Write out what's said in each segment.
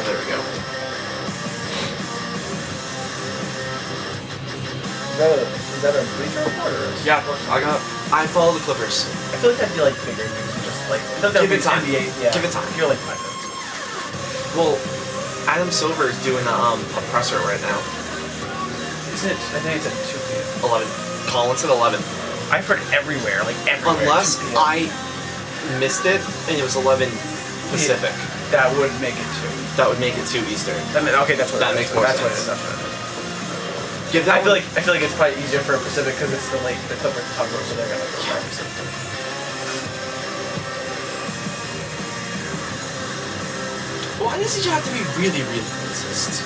There we go. Is that a Bleacher Report or? Yeah, I follow the Clippers. I feel like that'd be like bigger news than just like. I feel like Give it time. NBA, yeah. Give it time. You're like 5 minutes. Well, Adam Silver is doing a presser right now. Isn't it? I think it's at 2 p.m. 11. Collins at 11. I've heard everywhere, like everywhere. Unless 2 p.m. I missed it and it was 11 Pacific. Yeah, that would make it 2. That would make it 2 Eastern. Okay, that's what That it makes is. more That's sense. what it is. That's what it is. Give that I feel like it's probably easier for Pacific because it's the Clippers cover, so they're gonna go for Pacific. Why does he have to be really, really racist?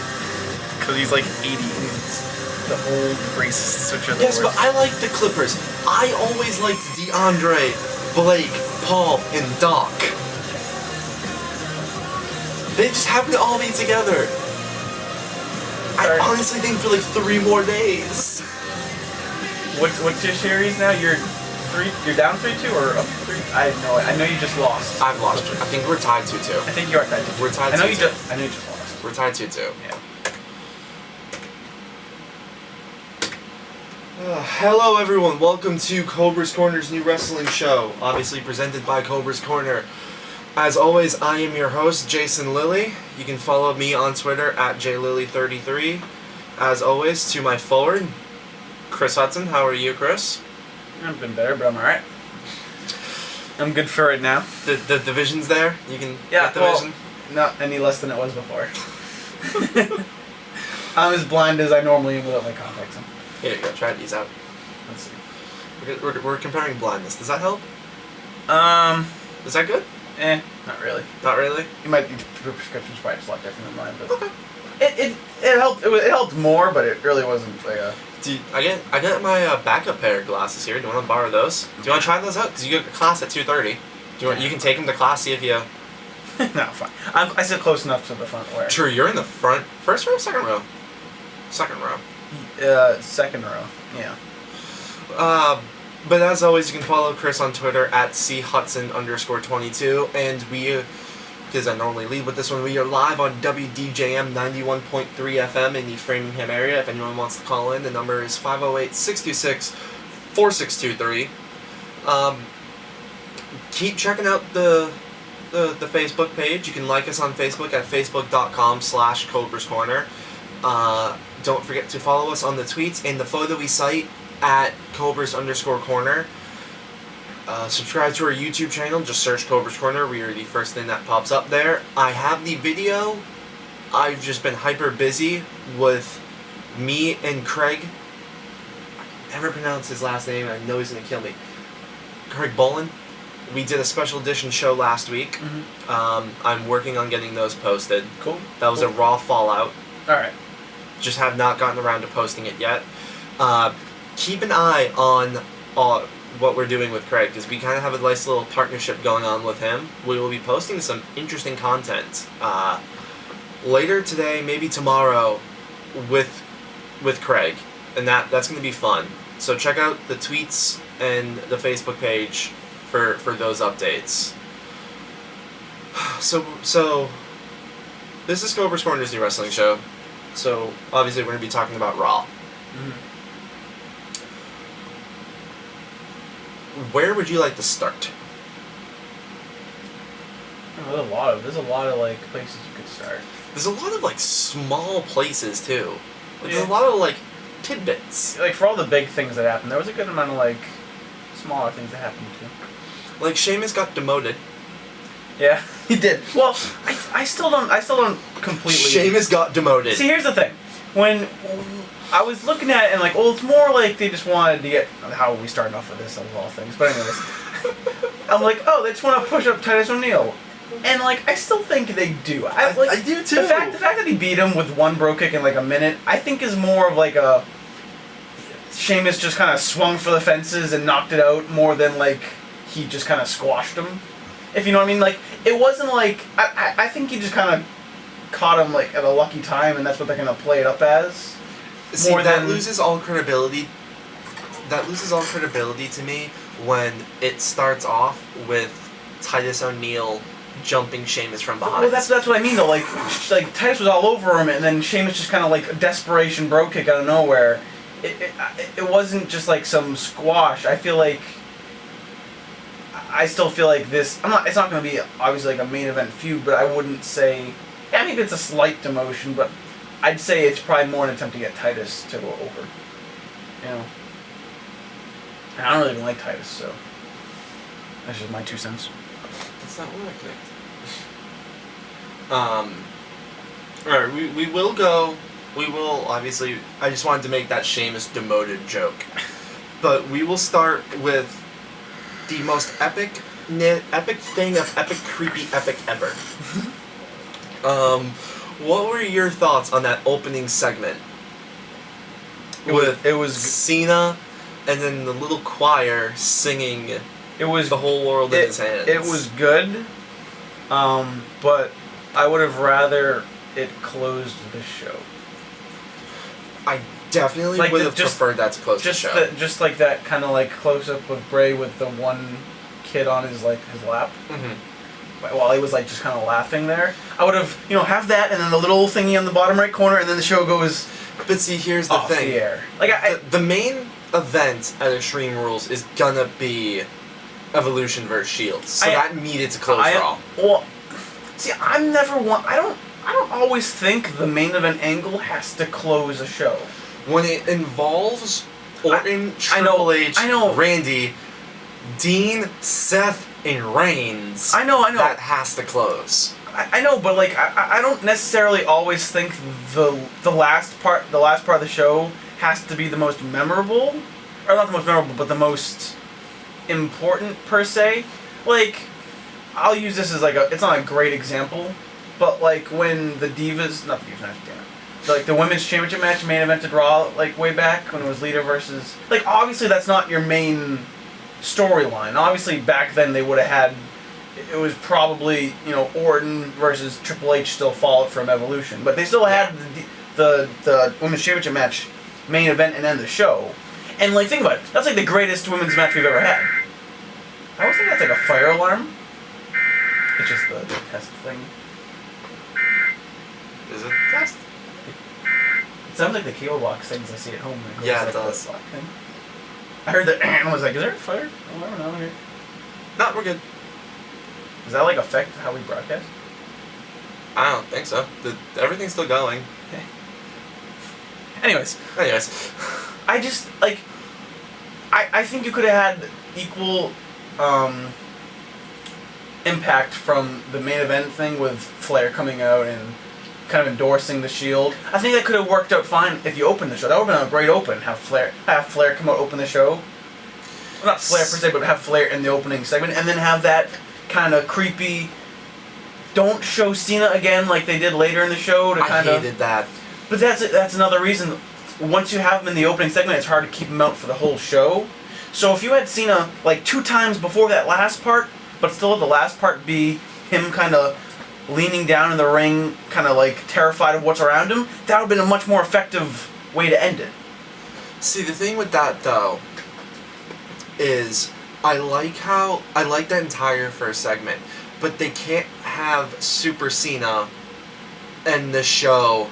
Because he's like 80 and he's the old racist switcher. Yes, but I like the Clippers. I always liked DeAndre, Blake, Paul, and Doc. They just happen to all be together. I honestly think for like 3 more days. What's your series now? You're down 3-2 or up 3? I know you just lost. I've lost. I think we're tied 2-2. I think you are tied 2-2. We're tied 2-2. I know you just lost. We're tied 2-2. Yeah. Hello everyone, welcome to Cobra's Corner's new wrestling show, obviously presented by Cobra's Corner. As always, I am your host, Jason Lilly. You can follow me on Twitter at JLilly33. As always, to my forward, Chris Hudson. How are you, Chris? I've been better, but I'm alright. I'm good for it now. The division's there? You can Yeah, get the division? Not any less than it was before. I'm as blind as I normally am without my contacts in. Here you go, try these out. Let's see. We're comparing blindness. Does that help? Is that good? Not really. Not really? You might your prescription's probably just a lot different than mine, but Okay. it helped. It helped more, but it really wasn't like a. I get my backup pair of glasses here. Do you want to borrow those? Do you want to try those out? Because you get class at 2:30. You can take them to class, see if you... No, fine. I sit close enough to the front where. Sure, you're in the front. First row, second row? Second row. Second row. Yeah. But as always, you can follow Chris on Twitter at CHudson_22, and we, because I normally lead with this one, we are live on WDJM 91.3 FM in the Framingham area. If anyone wants to call in, the number is 508-626-4623. Keep checking out the Facebook page. You can like us on Facebook at facebook.com/Cobra's Corner. Don't forget to follow us on the tweets and the photo we cite at Cobras_Corner. Subscribe to our YouTube channel. Just search Cobra's Corner. We are the first thing that pops up there. I have the video. I've just been hyper busy with me and Craig. I can never pronounce his last name. I know he's going to kill me. Craig Bolin. We did a special edition show last week. Mm-hmm. I'm working on getting those posted. Cool. That was a raw fallout. Alright. Just have not gotten around to posting it yet. Keep an eye on what we're doing with Craig, because we kind of have a nice little partnership going on with him. We will be posting some interesting content later today, maybe tomorrow, with Craig, and that's going to be fun. So check out the tweets and the Facebook page for those updates. So this is Cobra's Corner's new wrestling show. So obviously we're going to be talking about Raw. Mm-hmm. Where would you like to start? There's a lot of like places you could start. There's a lot of like small places too. Like, Yeah. There's a lot of like tidbits. Like for all the big things that happened, there was a good amount of like smaller things that happened too. Like Sheamus got demoted. Yeah, he did. Well, I still don't completely. Sheamus got demoted. See, here's the thing. When I was looking at it and like, well, it's more like they just wanted to get how we started off with this of all things. But anyways, I'm like, oh, they just want to push up Titus O'Neil, and like I still think they do. I do too. The fact that he beat him with one bro kick in like a minute, I think is more of like a Sheamus just kind of swung for the fences and knocked it out more than like he just kind of squashed him. If you know what I mean, like it wasn't like I think he just kind of caught him like at a lucky time, and that's what they're gonna play it up as. See, more that than loses all credibility. That loses all credibility to me when it starts off with Titus O'Neil jumping Sheamus from behind. Well, that's what I mean though. Like Titus was all over him, and then Sheamus just kind of like a desperation bro kick out of nowhere. It wasn't just like some squash. I still feel like this. It's not going to be obviously like a main event feud, but I wouldn't say. Yeah, maybe it's a slight demotion, but I'd say it's probably more an attempt to get Titus to go over. You know. And I don't really even like Titus, so that's just my 2 cents. That's not what I picked. Alright, we will go. We will, obviously, I just wanted to make that Sheamus demoted joke. But we will start with the most epic thing of epic, creepy, epic ever. What were your thoughts on that opening segment? It was Cena and then the little choir singing the whole world in his hands. It was good, but I would have rather it closed the show. I definitely would have preferred that to close the show. Just like that kind of like close-up of Bray with the one kid on his lap. Mm-hmm. While he was like just kind of laughing there. I would have, have that and then the little thingy on the bottom right corner and then the show goes. But see, here's the off thing. The air. Like the main event at Extreme Rules is gonna be Evolution vs. Shield, so that needed to close Raw. Well, see, I'm never one. I don't always think the main event angle has to close a show. When it involves Orton, Triple H, Randy, Dean, Seth, and Reigns, I know. That has to close. I know, but like I don't necessarily always think the last part of the show has to be the most memorable, or not the most memorable, but the most important per se. Like, I'll use this as like it's not a great example, but like when the Divas, not the Divas match, damn it, like the Women's Championship match main evented Raw like way back when it was Lita versus, like obviously that's not your main storyline. Obviously back then they would have had, it was probably, Orton versus Triple H still followed from Evolution, but they still had the Women's Championship match main event and end the show. And like think about it, that's like the greatest women's match we've ever had. I always think that's like a fire alarm. It's just the test thing. Is it a test? It sounds like the cable box things I see at home. Yeah, like it does. Black thing. I heard that and I was like, is there a fire alarm out here? No, we're good. Does that like affect how we broadcast? I don't think so. Everything's still going. Okay. Anyways. I just, like, I think you could have had equal impact from the main event thing with Flair coming out and kind of endorsing the Shield. I think that could have worked out fine if you opened the show. That would have been a great open. Have Flair come out, open the show. Well, not Flair per se, but have Flair in the opening segment, and then have that kind of creepy. Don't show Cena again like they did later in the show to kind of. I hated that. But that's another reason. Once you have him in the opening segment, it's hard to keep him out for the whole show. So if you had Cena like 2 times before that last part, but still let the last part be him kind of leaning down in the ring, kind of like terrified of what's around him, that would have been a much more effective way to end it. See, the thing with that though is I like that entire first segment, but they can't have Super Cena and the show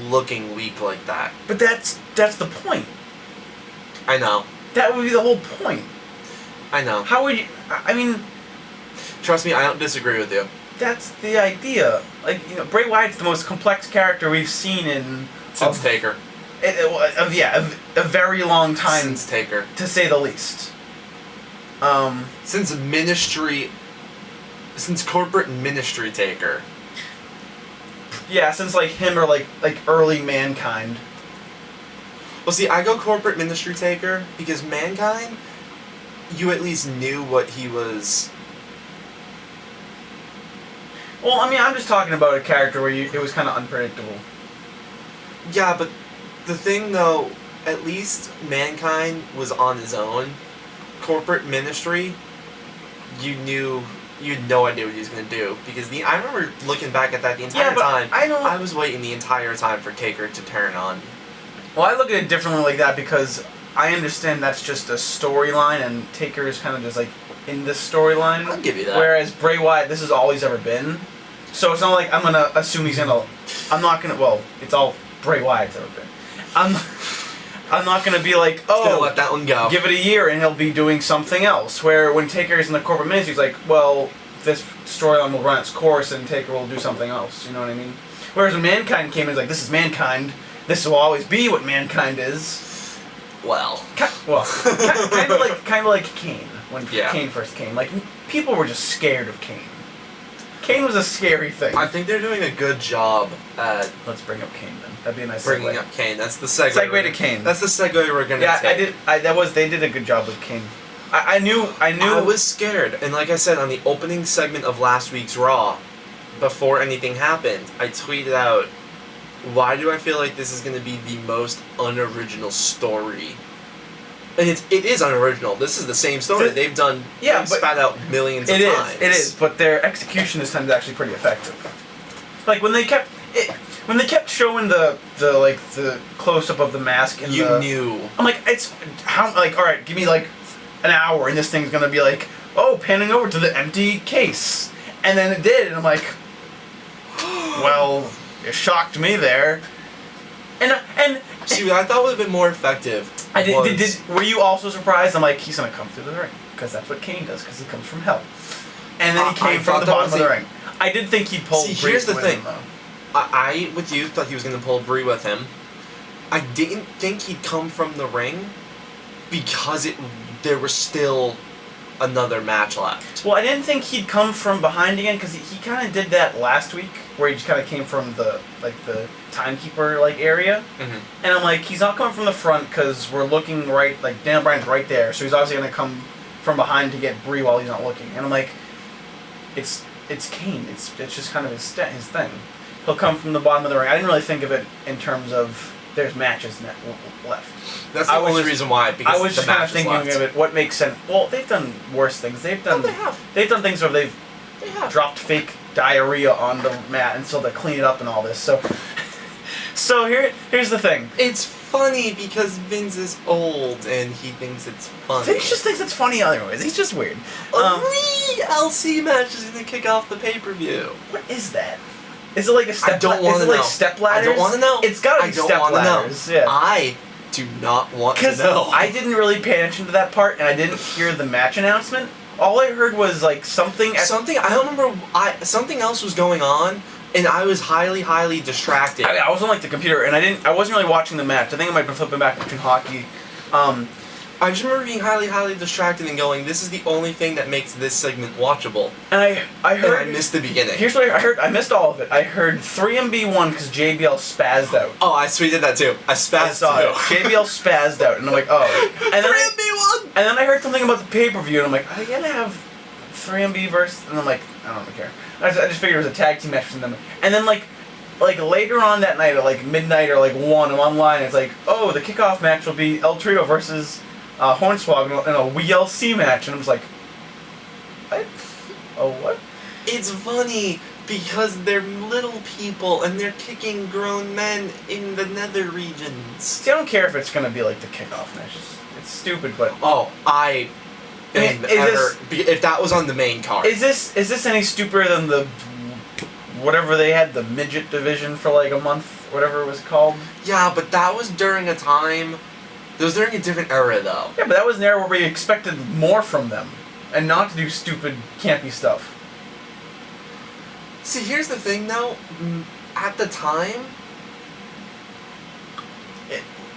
looking weak like that. But that's the point. I know. That would be the whole point. I know. How would you... I mean... Trust me, I don't disagree with you. That's the idea. Like, Bray Wyatt's the most complex character we've seen in... Since Taker. A very long time. Since Taker. To say the least. Since corporate ministry Taker. Yeah, since like him or like early Mankind. Well, see, I go corporate ministry Taker because Mankind, you at least knew what he was. Well, I mean, I'm just talking about a character where it was kind of unpredictable. Yeah, but the thing though, at least Mankind was on his own. Corporate ministry, you had no idea what he was going to do. Because I remember looking back at that the entire time. I know. I was waiting the entire time for Taker to turn on. Well, I look at it differently like that because I understand that's just a storyline, and Taker is kind of just like in this storyline. I'll give you that. Whereas Bray Wyatt, this is all he's ever been. So it's not like I'm gonna assume he's gonna. I'm not gonna. Well, it's all Bray Wyatt's ever been. I'm not gonna be like, Just gonna oh, let that one go. give it a year and he'll be doing something else. Where when Taker is in the corporate ministry, he's like, well, this storyline will run its course and Taker will do something else. You know what I mean? Whereas when Mankind came in, it's like, this is Mankind. This will always be what Mankind is. Well. Kind of like Kane when Kane first came. Like people were just scared of Kane. Kane was a scary thing. I think they're doing a good job at Let's bring up Kane then. That'd be a nice bringing segue. up Kane. That's the segue. Segue to Kane. That's the segue we're gonna take. They did a good job with Kane. I knew. I was scared, and like I said on the opening segment of last week's Raw, before anything happened, I tweeted out, "Why do I feel like this is going to be the most unoriginal story?" And it is unoriginal. This is the same story they've done. Yeah, they've spat out millions of times. It is, but their execution this time is actually pretty effective. Like when they kept showing the close up of the mask and you knew. I'm like, it's how all right, give me like an hour and this thing's gonna be like, oh, panning over to the empty case, and then it did, and I'm like, well, it shocked me there, and see what I thought would have been more effective. Were you also surprised? I'm like, he's gonna come through the ring because that's what Kane does because he comes from hell, and then he came from the bottom of the ring. I did think he'd pull. See, here's the thing. I, with you, thought he was going to pull Brie with him. I didn't think he'd come from the ring because there was still another match left. Well, I didn't think he'd come from behind again because he kind of did that last week where he just kind of came from the timekeeper area. Mm-hmm. And I'm like, he's not coming from the front because we're looking right, like Daniel Bryan's right there, so he's obviously going to come from behind to get Brie while he's not looking. And I'm like, it's Kane. It's just kind of his thing. He'll come from the bottom of the ring. I didn't really think of it in terms of there's matches left. That's the only reason why. Because I was just kind of thinking of it. What makes sense? Well, they've done worse things. They've done. Oh, they have. They've done things where they've They have. dropped fake diarrhea on the mat and so they clean it up and all this. So here's the thing. It's funny because Vince is old and he thinks it's funny. Vince just thinks it's funny otherwise. He's just weird. A LC match is gonna kick off the pay-per-view. What is that? Is it like a step? I don't want to know. Like step ladders? I don't want to know. It's gotta be step ladders. Yeah. I do not want to Because know. I didn't really pay attention to that part, and I didn't hear the match announcement. All I heard was like something. I don't remember. Something else was going on, and I was highly distracted. I was on like the computer, and I wasn't really watching the match. I think I might have been flipping back between hockey. I just remember being highly distracted and going, "This is the only thing that makes this segment watchable." And I heard. And I missed the beginning. Here's what I heard. I missed all of it. I heard 3MB won because JBL spazzed out. Oh, I tweeted that too. I spazzed it. JBL spazzed out, and I'm like, oh. And then 3MB won. And then I heard something about the pay-per-view, and I'm like, are they gonna have 3MB versus? And I'm like, I don't care. I just figured it was a tag team match from them. And then like later on that night at like midnight or like 1, I'm online. It's like, oh, the kickoff match will be El Trio versus Hornswoggle in a WLC match, and I'm just like, what? Oh, what? It's funny because they're little people and they're kicking grown men in the nether regions. See, I don't care if it's gonna be like the kickoff match. It's stupid, but if that was on the main card. Is this any stupider than the whatever they had, the midget division for like a month, whatever it was called? Yeah, but that was during a time. It was during a different era, though. Yeah, but that was an era where we expected more from them, and not to do stupid, campy stuff. See, here's the thing, though. At the time,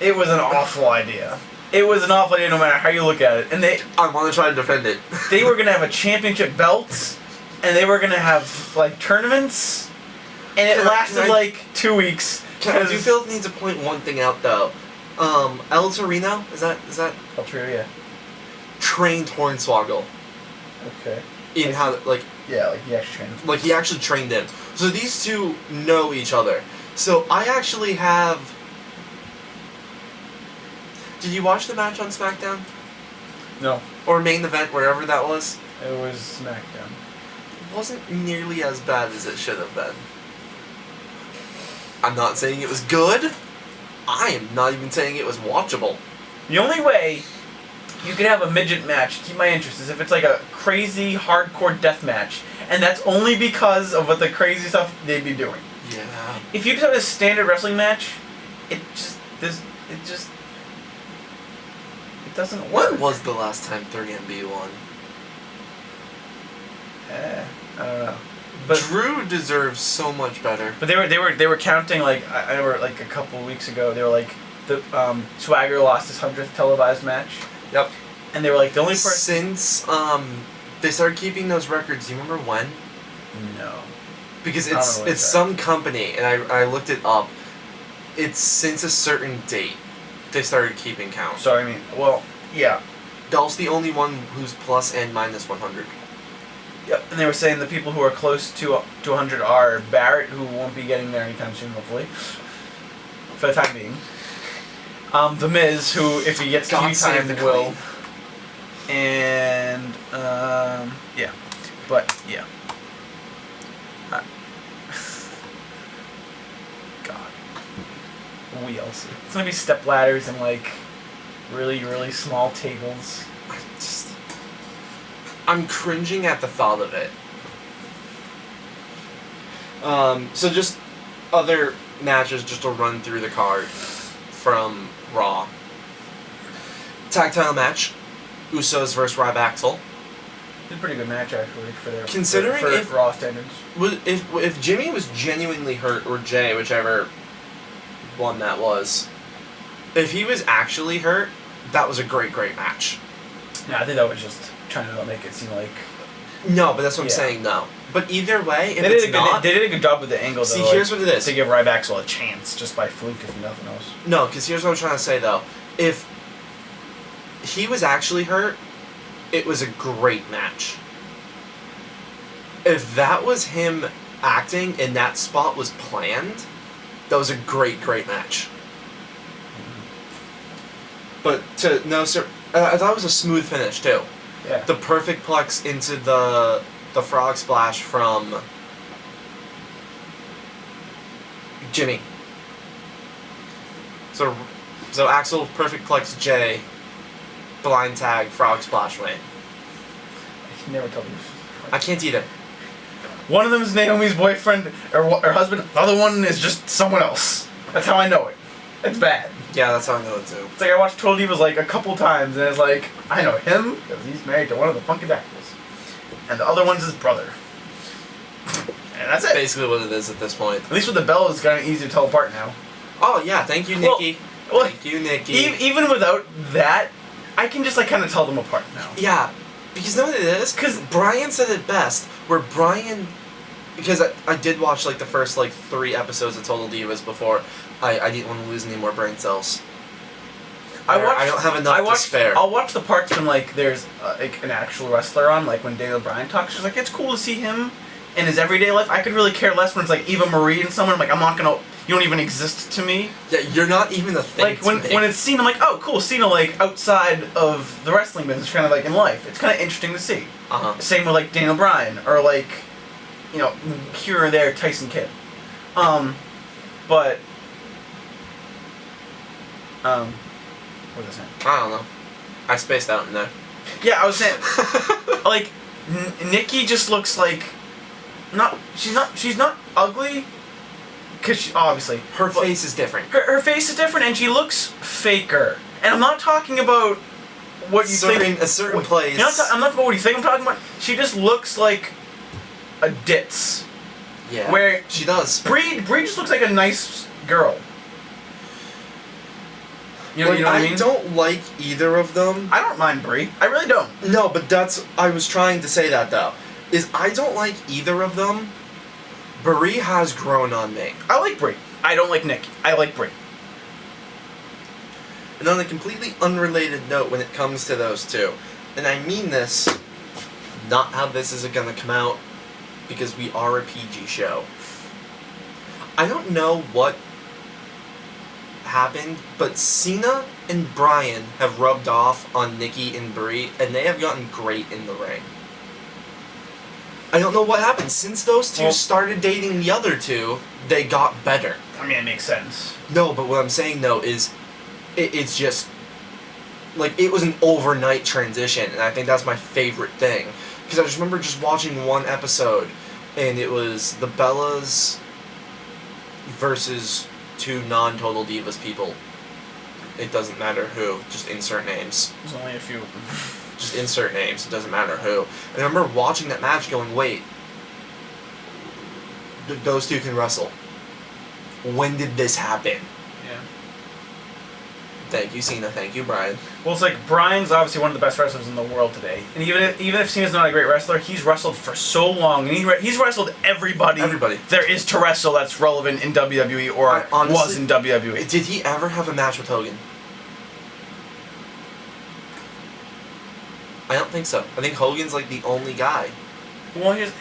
it was an awful idea. It was an awful idea, no matter how you look at it. And I want to try to defend it. They were gonna have a championship belt, and they were gonna have like tournaments, and it lasted like 2 weeks. I do feel it needs to point one thing out, though. El Torino, is that El Trio, yeah. Trained Hornswoggle. Okay. In how, like... Yeah, like he actually trained him. Like he actually trained him. So these two know each other. So I actually have... Did you watch the match on SmackDown? No. Or main event, wherever that was? It was SmackDown. It wasn't nearly as bad as it should have been. I'm not saying it was good. I am not even saying it was watchable. The only way you could have a midget match, keep my interest, is if it's like a crazy hardcore death match, and that's only because of what the crazy stuff they'd be doing. Yeah. If you just have a standard wrestling match, it doesn't work. When was the last time 3MB won? I don't know. But Drew deserves so much better. But they were counting, like, I remember like a couple of weeks ago, they were like, the Swagger lost his 100th televised match. Yep. And they were like, the only person... Since they started keeping those records, do you remember when? No. Because I don't know what it's some company, and I looked it up. It's since a certain date they started keeping count. So, I mean, well, yeah. Dolph's the only one who's plus and minus 100. Yep, and they were saying the people who are close to 100 are Barrett, who won't be getting there anytime soon, hopefully, for the time being. The Miz, who, if he gets God TV save time, the will. Queen. And, yeah. But, yeah. God. We also. It's gonna be step ladders and, like, really, really small tables. I'm cringing at the thought of it. So just other matches, just to run through the card from Raw. Tag title match, Usos versus Ryback. It's a pretty good match, actually, for their Considering for if Raw standards. If Jimmy was genuinely hurt, or Jay, whichever one that was, if he was actually hurt, that was a great match. Yeah, I think that was just trying to make it seem like... No, but that's what I'm Yeah. saying, no. But either way, if They it's did, not... they did a good job with the angle, though. See, like, here's what it is. to give Ryback a chance, just by fluke, if nothing else. No, because here's what I'm trying to say, though. If he was actually hurt, it was a great match. If that was him acting and that spot was planned, that was a great match. But no, sir, I thought it was a smooth finish too. Yeah. The perfect plex into the frog splash from Jimmy. So Axel perfect plex Jay, blind tag frog splash Wayne. I can never tell you. I can't either. One of them is Naomi's boyfriend or husband. The other one is just someone else. That's how I know it. It's bad. Yeah, that's how I know it too. It's like I watched Total Divas like a couple times, and it's like, I know him because he's married to one of the Funky Actors, and the other one's his brother. And that's it. Basically what it is at this point. At least with the Bell, it's kind of easy to tell apart now. Oh yeah, thank you, Nikki. Well, thank you, Nikki. Even without that, I can just like kind of tell them apart now. Yeah, because you know what it is? Because Brian said it best, where Brian... Because I did watch like the first like 3 episodes of Total Divas before I didn't want to lose any more brain cells. I don't have enough to spare. I'll watch the parts when like there's like an actual wrestler on, like when Daniel Bryan talks. She's like, it's cool to see him in his everyday life. I could really care less when it's like Eva Marie and someone. I'm like, I'm not gonna. You don't even exist to me. Yeah, you're not even a thing. Like when it's Cena, I'm like, oh, cool, Cena like outside of the wrestling business, kind of like in life. It's kind of interesting to see. Same with like Daniel Bryan or like, you know, here or there Tyson Kidd. But what was I saying? I don't know. I spaced out in there. Yeah, I was saying, like, Nikki just looks like, she's not ugly, cause obviously her face is different. Her face is different, and she looks faker. And I'm not talking about what you think. A certain place. I'm not talking about what you think. I'm talking about she just looks like a ditz. Yeah. Where she does. Brie just looks like a nice girl. You know what I mean? I don't like either of them. I don't mind Brie. I really don't. No, but I was trying to say that though. Is I don't like either of them. Brie has grown on me. I like Brie. I don't like Nikki. I like Brie. And on a completely unrelated note when it comes to those two, and I mean this, not how this is going to come out, because we are a PG show. I don't know what happened, but Cena and Bryan have rubbed off on Nikki and Brie, and they have gotten great in the ring. I don't know what happened. Since those two started dating the other two, they got better. I mean, it makes sense. No, but what I'm saying though is, it's just like it was an overnight transition, and I think that's my favorite thing because I just remember just watching one episode, and it was the Bellas versus two non-Total Divas people. It doesn't matter who, just insert names. There's only a few of them. Just insert names, it doesn't matter who. And I remember watching that match going, wait, those two can wrestle. When did this happen? Yeah. Thank you, Cena. Thank you, Brian. Well, it's like Bryan's obviously one of the best wrestlers in the world today, and even if Cena's not a great wrestler, he's wrestled for so long, and he's wrestled everybody. Everybody there is to wrestle that's relevant in WWE or honestly, was in WWE. Did he ever have a match with Hogan? I don't think so. I think Hogan's like the only guy. Well, here's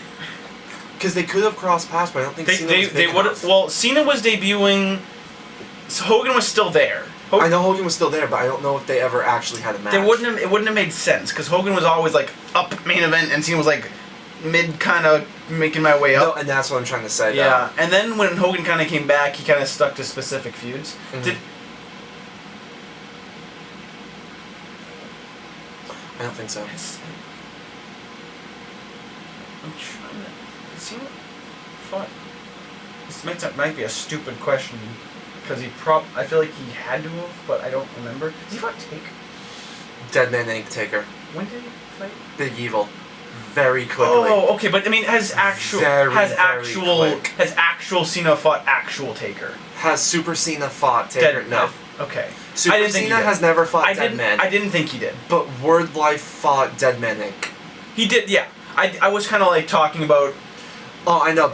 because they could have crossed paths, but I don't think Cena was big enough. Well, Cena was debuting. So Hogan was still there. I know Hogan was still there, but I don't know if they ever actually had a match. It wouldn't have made sense because Hogan was always like up main event and Cena was like mid, kind of making my way up. No, and that's what I'm trying to say. Yeah, though. and then when Hogan kind of came back, he kind of stuck to specific feuds. Mm-hmm. I don't think so. I'm trying to. Cena fought. This might be a stupid question because I feel like he had to have, but I don't remember. Did he fight Taker? Dead Man Inc. Taker. When did he fight? Big Evil. Very quickly. Oh, okay, but I mean, has actual Cena fought actual Taker? Has Super Cena fought Taker? No. Okay. Super Cena has never fought Dead Man. I didn't think he did. But Word Life fought Dead Man Inc. He did, yeah. I was kind of like talking about. Oh, I know.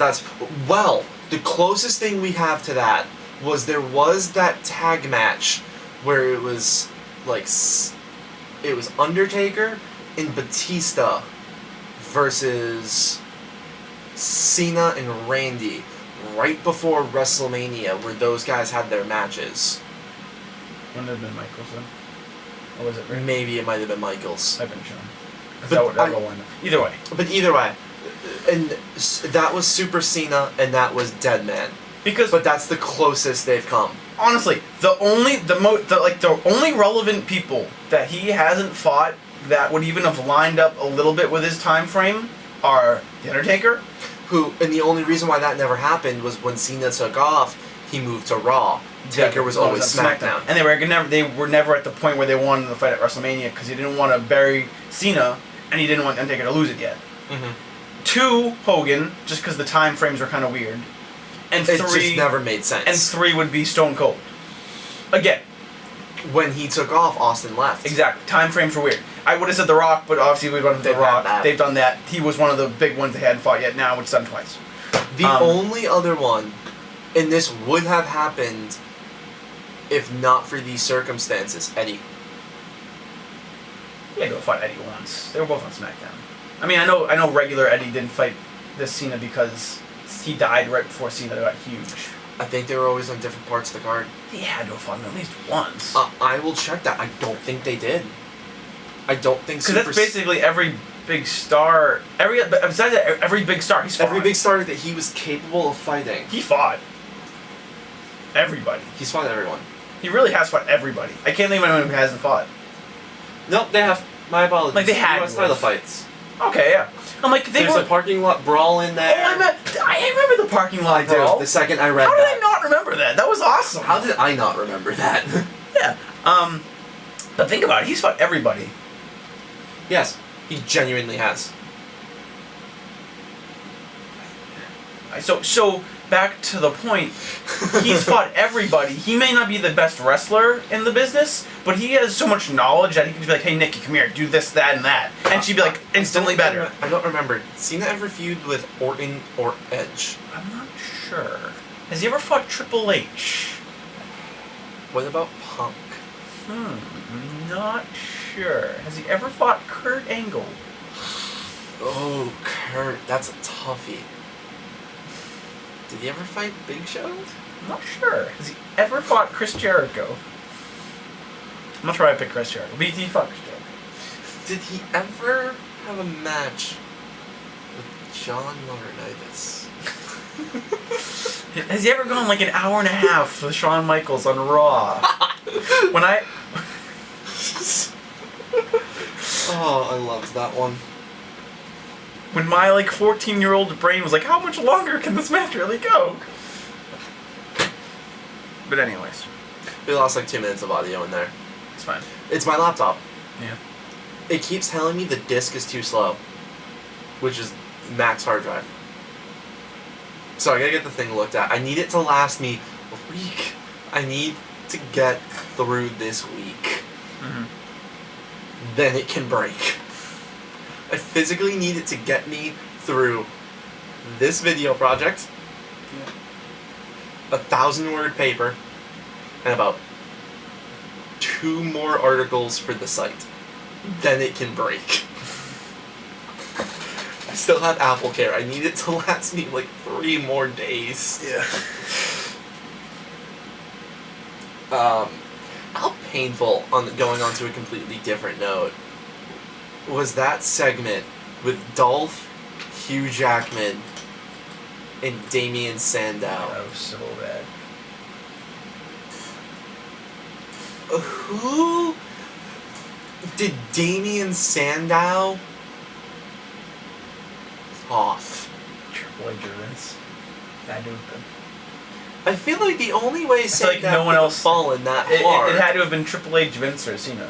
Well, the closest thing we have to that was there was that tag match where it was like it was Undertaker and Batista versus Cena and Randy right before WrestleMania, where those guys had their matches. Wouldn't it have been Michaels then? Or was it Randy? Maybe it might have been Michaels. I've been shown. That would win. Either way. But either way, and that was Super Cena and that was Dead Man. But that's the closest they've come. Honestly, the only relevant people that he hasn't fought that would even have lined up a little bit with his time frame are The Undertaker. And the only reason why that never happened was when Cena took off, he moved to Raw. Taker was always SmackDown. And they were never at the point where they wanted to fight at WrestleMania because he didn't want to bury Cena and he didn't want Undertaker to lose it yet. Mm-hmm. 2, Hogan, just because the time frames were kind of weird. And 3, it just never made sense. And 3 would be Stone Cold. Again. When he took off, Austin left. Exactly. Time frames were weird. I would have said The Rock, but obviously we've done The Rock. They've done that. He was one of the big ones they hadn't fought yet. Now it's done twice. The only other one, and this would have happened if not for these circumstances, Eddie. He had to have fought Eddie once. They were both on SmackDown. I mean, I know regular Eddie didn't fight this Cena because he died right before Cena got huge. I think they were always on different parts of the card. He had to have fought him at least once. I will check that. I don't think they did. I don't think because that's basically every big star. Besides that, every big star he's fought. Every big star that he was capable of fighting. He fought everybody. He's fought everyone. He really has fought everybody. I can't think of anyone who hasn't fought. Nope, they have. My apologies. Like they had US title fights. Okay, yeah. I'm like there's a parking lot brawl in there. Oh, I remember the parking lot brawl. The second I read How did I not remember that? That was awesome. How did I not remember that? Yeah. But think about it. He's fought everybody. Yes, he genuinely has. So back to the point, he's fought everybody. He may not be the best wrestler in the business, but he has so much knowledge that he can be like, "Hey, Nikki, come here, do this, that, and that," and she'd be like instantly better. I don't remember. Cena ever feud with Orton or Edge? I'm not sure. Has he ever fought Triple H? What about Punk? Not sure. Has he ever fought Kurt Angle? Oh, Kurt, that's a toughie. Did he ever fight Big Show? I'm not sure. Has he ever fought Chris Jericho? I'm not sure I picked Chris Jericho. BT fought Chris Jericho. Did he ever have a match with John Laurinaitis? Has he ever gone like an hour and a half with Shawn Michaels on Raw? When I... Oh, I loved that one. When my like 14-year-old brain was like, how much longer can this match really go? But anyways. We lost like 2 minutes of audio in there. It's fine. It's my laptop. Yeah. It keeps telling me the disk is too slow, which is max hard drive. So I gotta get the thing looked at. I need it to last me a week. I need to get through this week. Mm-hmm. Then it can break. I physically need it to get me through this video project, Yeah. 1,000-word paper, and about 2 more articles for the site. Then it can break. I still have Apple Care. I need it to last me like 3 more days. Yeah. How painful, going on to a completely different note, was that segment with Dolph, Hugh Jackman, and Damien Sandow? That was so bad. Who did Damien Sandow off? Triple H or Vince. Had to have been. I feel like the only way feel like Sandow no one could have else- fallen that hard. It had to have been Triple H, Vince, or Cena.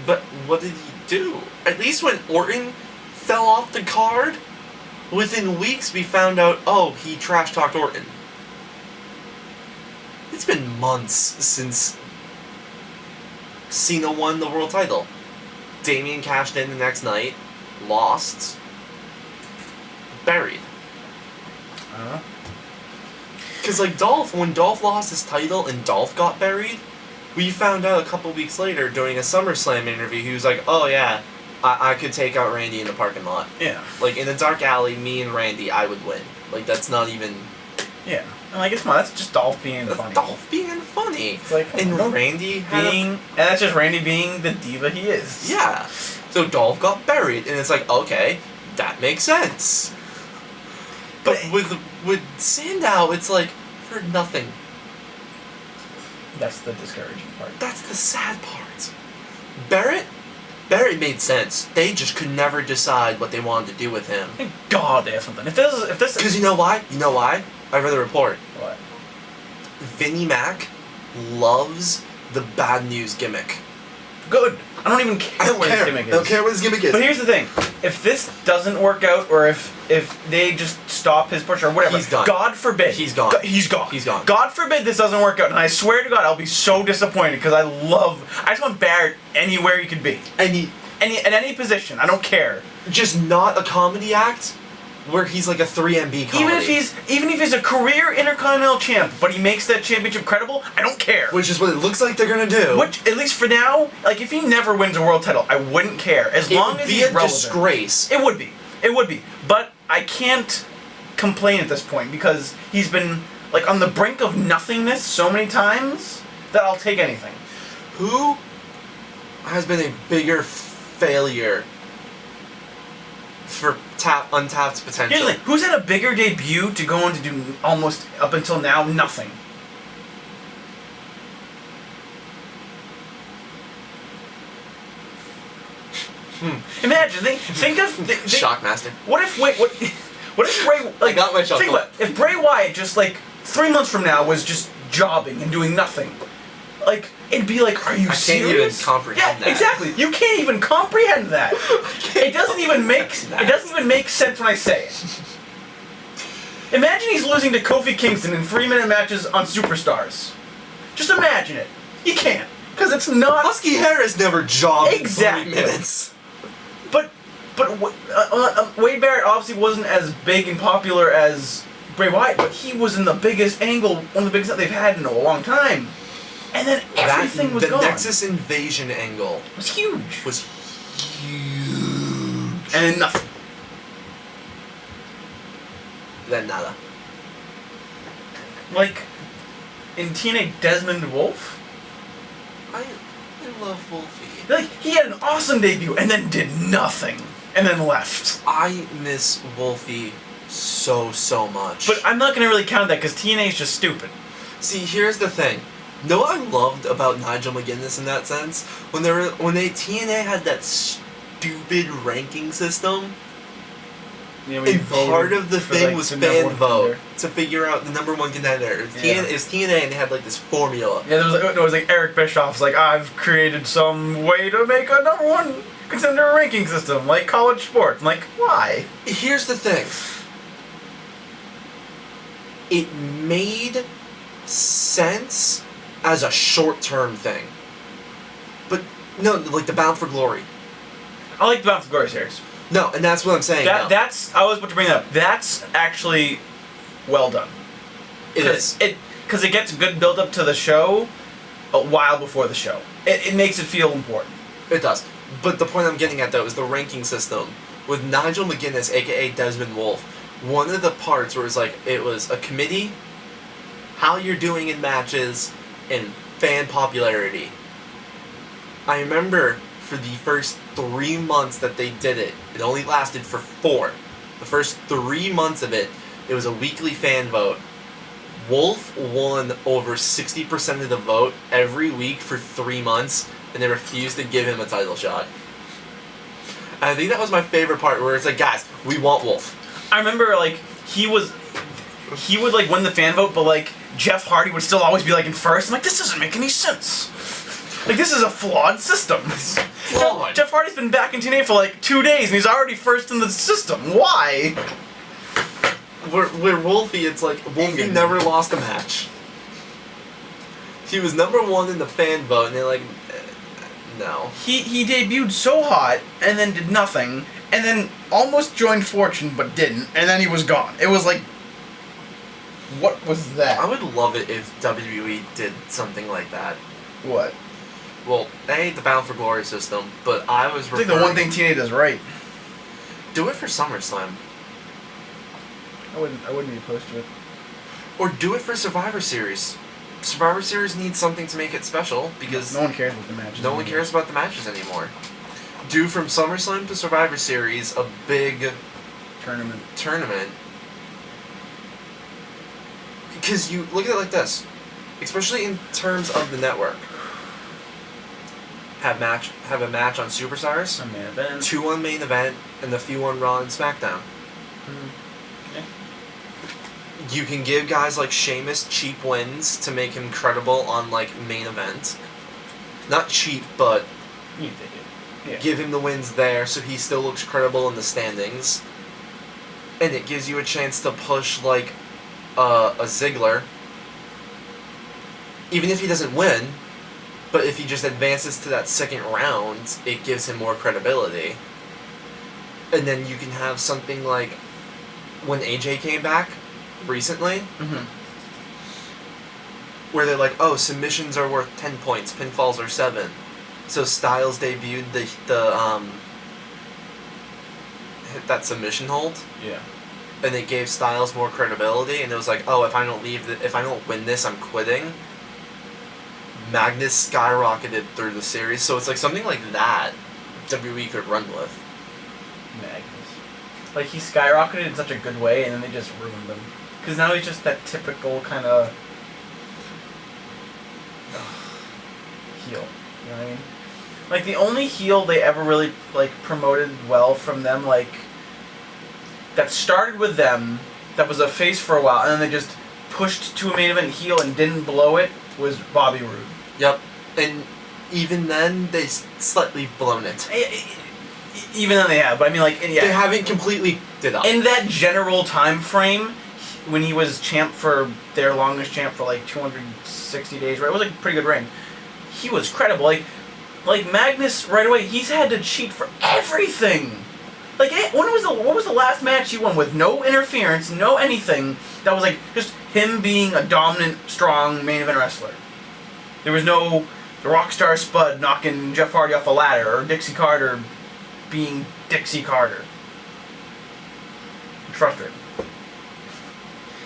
But what did he do? At least when Orton fell off the card, within weeks we found out, oh, he trash-talked Orton. It's been months since Cena won the world title. Damien cashed in the next night, lost, buried. I don't know. Because, like, when Dolph lost his title and Dolph got buried, we found out a couple weeks later during a SummerSlam interview, he was like, oh yeah, I could take out Randy in the parking lot. Yeah. Like, in a dark alley, me and Randy, I would win. Like, that's not even... Yeah. And I guess, come on, that's just Dolph being That's funny. Dolph being funny. It's like, And no, Randy had and that's just Randy being the diva he is. Yeah. So Dolph got buried, and it's like, okay, that makes sense. But with Sandow, it's like, for nothing. That's the discouraging part. That's the sad part. Barrett made sense. They just could never decide what they wanted to do with him. Thank God they have something. If this Because you know why? You know why? I read the report. What? Vinnie Mac loves the bad news gimmick. Good. I don't even care what his gimmick is. I don't care what his gimmick is. But here's the thing: if this doesn't work out, or if they just stop his push or whatever, He's done. God forbid, He's gone. He's gone. He's gone. God forbid this doesn't work out, and I swear to God, I'll be so disappointed because I just want Barrett anywhere he could be, And he in any position. I don't care. just not a comedy act where he's like a 3MB comedy. Even if he's a career Intercontinental champ, but he makes that championship credible, I don't care. Which is what it looks like they're gonna do. Which, at least for now, like if he never wins a world title, I wouldn't care as long as he's it would be a relevant. disgrace. It would be. It would be. But I can't complain at this point because he's been like on the brink of nothingness so many times that I'll take anything. Who has been a bigger failure for untapped potential? Here's the thing. Who's had a bigger debut to go on to do almost up until now nothing? Imagine. Think of Shockmaster. What if Bray? Like, I got my chuckle. Think about it. If Bray Wyatt just like 3 months from now was just jobbing and doing nothing, like it'd be like, are you I serious? can't even comprehend that. Exactly. You can't even comprehend that. It doesn't even make sense when I say it. Imagine he's losing to Kofi Kingston in 3-minute matches on Superstars. Just imagine it. You can't, because it's not. Husky Harris never jobbed Exactly. in 3 minutes. But Wade Barrett obviously wasn't as big and popular as Bray Wyatt, but he was in the biggest angle, one of the biggest that they've had in a long time. And then everything was the gone. The Nexus Invasion angle It was huge. was huge. And then nothing. Then nada. Like, in TNA Desmond Wolfe, I love Wolfie. like, he had an awesome debut and then did nothing. And then left. I miss Wolfie so much. But I'm not gonna really count that because TNA is just stupid. See, here's the thing. Know what I loved about Nigel McGuinness in that sense? When TNA had that stupid ranking system, and part of the thing was fan vote to figure out the number one contender. Is TNA, and they had like this formula. Yeah, there was like Eric Bischoff's like, I've created some way to make a number one contender ranking system, like college sports. I'm like, why? Here's the thing. It made sense as a short-term thing. But, no, like the Bound for Glory. I like the Bound for Glory series. No, and that's what I'm saying. I was about to bring that up. That's actually well done. It is. Because it gets good build-up to the show a while before the show. It makes it feel important. It does. But the point I'm getting at, though, is the ranking system. With Nigel McGuinness, a.k.a. Desmond Wolfe, one of the parts where it was a committee, how you're doing in matches, and fan popularity. I remember for the first 3 months that they did it, it only lasted for 4. The first 3 months of it, it was a weekly fan vote. Wolf won over 60% of the vote every week for 3 months, and they refused to give him a title shot. And I think that was my favorite part, where it's like, guys, we want Wolf. I remember, like, he would, like, win the fan vote, but, like, Jeff Hardy would still always be, like, in first. I'm like, this doesn't make any sense. Like, this is a flawed system. Flawed. Jeff Hardy's been back in TNA for, like, 2 days, and he's already first in the system. Why? Where Wolfie, it's like, Wolfie never lost a match. He was number 1 in the fan vote, and they're like, no. He debuted so hot, and then did nothing, and then almost joined Fortune, but didn't, and then he was gone. It was like, what was that? I would love it if WWE did something like that. What? Well, the Bound for Glory system, but I was think the one thing TNA does right. Do it for SummerSlam. I wouldn't be opposed to it. Or do it for Survivor Series. Survivor Series needs something to make it special, because no one cares about the matches. No one cares about the matches anymore. Do from SummerSlam to Survivor Series a big tournament. Because you look at it like this, especially in terms of the network. Have a match on Superstars, a main event, 2 on main event, and a few on Raw and SmackDown. Yeah. You can give guys like Sheamus cheap wins to make him credible on like main event. Not cheap, but you take it. Yeah. Give him the wins there so he still looks credible in the standings. And it gives you a chance to push like a Ziggler. Even if he doesn't win, but if he just advances to that second round, it gives him more credibility. And then you can have something like when AJ came back recently, where they're like, oh, submissions are worth 10 points, pinfalls are 7. So Styles debuted hit that submission hold. Yeah. And it gave Styles more credibility, and it was like, oh, if I don't win this, I'm quitting. Magnus skyrocketed through the series, so it's like something like that WWE could run with. Magnus. Like, he skyrocketed in such a good way, and then they just ruined him. Because now he's just that typical kind of heel. You know what I mean? Like, the only heel they ever really, like, promoted well from them, like, that started with them, that was a face for a while, and then they just pushed to a main event heel and didn't blow it, was Bobby Roode. Yep. And even then, they slightly blown it. Even then they have, but I mean, like, yeah. They haven't completely did up. In that general time frame, when he was their longest champ for like 260 days, right? It was like a pretty good reign. He was credible. Like Magnus, right away, he's had to cheat for everything. Like, what was the last match he won with no interference, no anything, that was like just him being a dominant, strong main event wrestler? There was no Rockstar Spud knocking Jeff Hardy off a ladder, or Dixie Carter being Dixie Carter. I'm frustrated.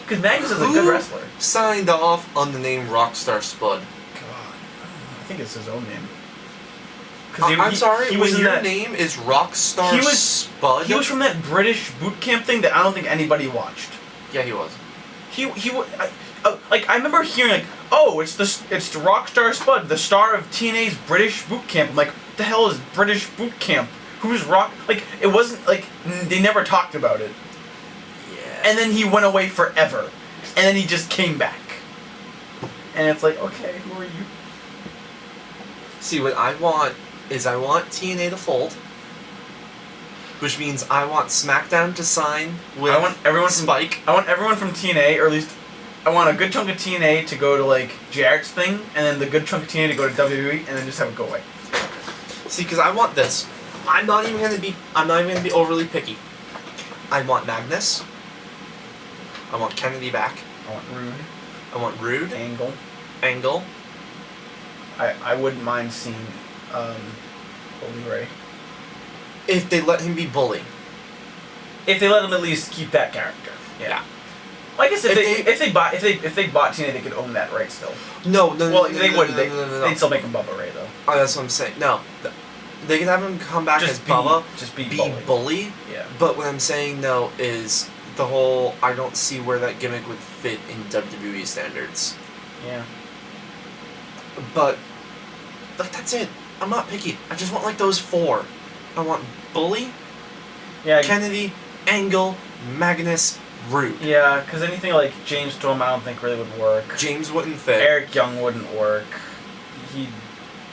Because Magnus is a good wrestler. Signed off on the name Rockstar Spud? God, I think it's his own name. Because I'm sorry, he was when in your that. name is Rockstar He was- Spud. He was from that British boot camp thing that I don't think anybody watched. Yeah, he was. He like I remember hearing like, oh, it's the Rockstar Spud, the star of TNA's British boot camp. I'm like, what the hell is British boot camp? Who's Rock? Like, it wasn't like they never talked about it. Yeah. And then he went away forever, and then he just came back. And it's like, okay, who are you? See, what I want is I want TNA to fold, which means I want SmackDown to sign with I want everyone from Spike. I want everyone from TNA, or at least I want a good chunk of TNA to go to like Jarrett's thing, and then the good chunk of TNA to go to WWE, and then just have it go away. See, because I want this. I'm not even gonna be overly picky. I want Magnus. I want Kennedy back. I want Rude, I want Rude. Angle. Angle. I wouldn't mind seeing Bully Ray. If they let him be Bully. If they let him at least keep that character. Yeah. Well, I guess If if they bought TNA, they could own that right still. No. Well, they wouldn't. No. They'd still make him Bubba Ray though. Oh, that's what I'm saying. No. They can have him come back as Bubba. Just be Bully. Yeah. But what I'm saying though is the whole I don't see where that gimmick would fit in WWE standards. Yeah. But like that's it. I'm not picky. I just want like those four. I want Bully, Yeah. Kennedy, Angle, Magnus, Rude. Yeah, because anything like James Storm, I don't think really would work. James wouldn't fit. Eric Young wouldn't work. He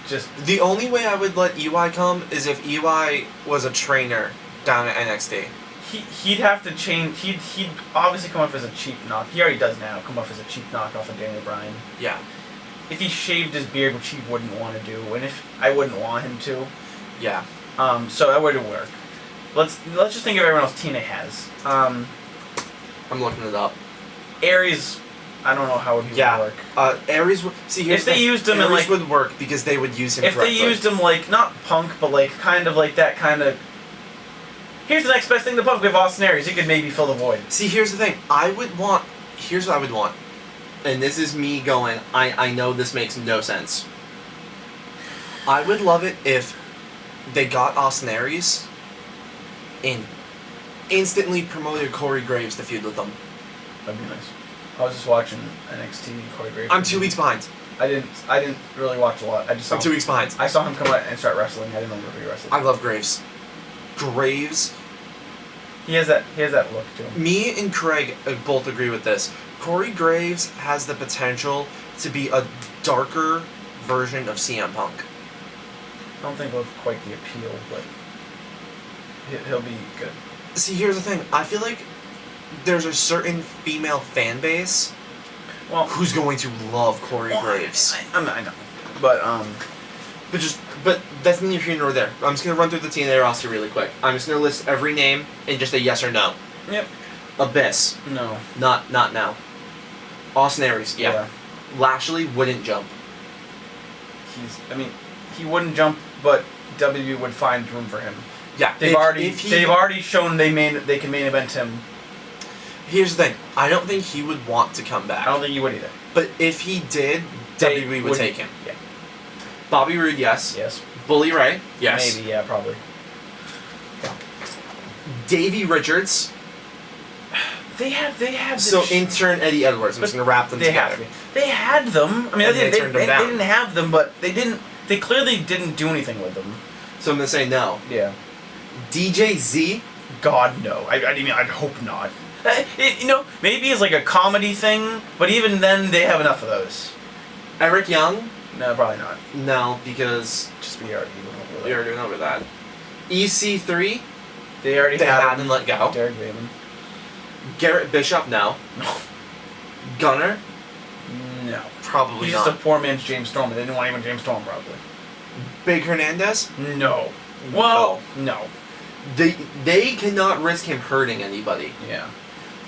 just The only way I would let EY come is if EY was a trainer down at NXT. he'd have to change. He'd obviously come off as a cheap knock. He already does now. Come off as a cheap knockoff of Daniel Bryan. Yeah. If he shaved his beard, which he wouldn't want to do, and if I wouldn't want him to, Yeah. so that wouldn't work. Let's just think of everyone else TNA has. I'm looking it up. Aries, I don't know how he would work. Aries would see here's If they the thing. used him in, Aries like- would work because they would use him. If they correctly. used him like not Punk, but like kind of like that kind of. Here's the next best thing to Punk. We have Austin Aries. He could maybe fill the void. See, here's the thing. Here's what I would want. And this is me going, I know this makes no sense. I would love it if they got Austin Aries and instantly promoted Corey Graves to feud with them. That'd be nice. I was just watching NXT Corey Graves. I'm 2 weeks behind. I didn't really watch a lot. I just saw I'm 2 weeks behind. I saw him come out and start wrestling. I didn't know he wrestled. I love Graves. Graves. He has that look to him. Me and Craig both agree with this. Corey Graves has the potential to be a darker version of CM Punk. I don't think he'll have quite the appeal, but he'll be good. See, here's the thing. I feel like there's a certain female fan base who's going to love Corey Graves. I know. But But that's neither here nor there. I'm just gonna run through the TNA roster really quick. I'm just gonna list every name in just a yes or no. Yep. Abyss. No. Not now. Austin Aries. Yeah. Lashley wouldn't jump. He wouldn't jump, but WWE would find room for him. Yeah. They've already shown they can main event him. Here's the thing. I don't think he would want to come back. I don't think he would either. But if he did, WWE would take him. Yeah. Bobby Roode, yes. Yes. Bully Ray, yes. Maybe, yeah, probably. Davey Richards. They have. So intern Eddie Edwards. I'm just gonna wrap them together. They had them. I mean, And they turned them down. didn't have them, but they didn't. They clearly didn't do anything with them. So I'm gonna say no. Yeah. DJ Z. God no. I mean, I'd hope not. Maybe it's like a comedy thing, but even then, they have enough of those. Eric Young. No, probably not. No, because Just we already went over that. EC3. They already had and let go. Derek Raymond. Garrett Bishop. No. No. Gunner. No. Probably He's not. just a poor man's James Storm. They didn't want even James Storm, probably. Big Hernandez. No. Well, no. They cannot risk him hurting anybody Yeah.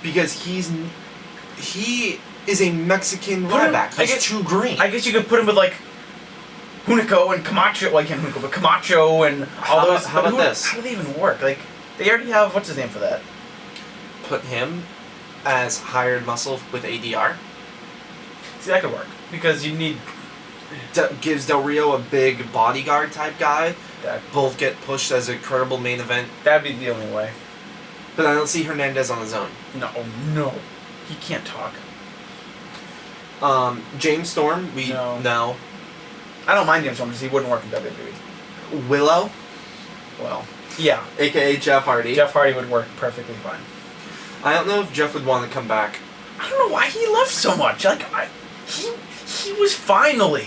because he is a Mexican runback. He's too green. I guess you could put him with like Hunico and Camacho. Well, I can't Hunico, but Camacho and all those. How about this? How do they even work? Like, they already have what's his name for that? Put him as hired muscle with ADR. See, that could work because you need. gives Del Rio a big bodyguard type guy. That Both get pushed as a credible main event. that'd be the only way. But I don't see Hernandez on his own. No, he can't talk. James Storm, no. I don't mind him so much because he wouldn't work in WWE. Willow, Well, yeah, aka Jeff Hardy. Jeff Hardy would work perfectly fine. I don't know if Jeff would want to come back. I don't know why he left so much. He was finally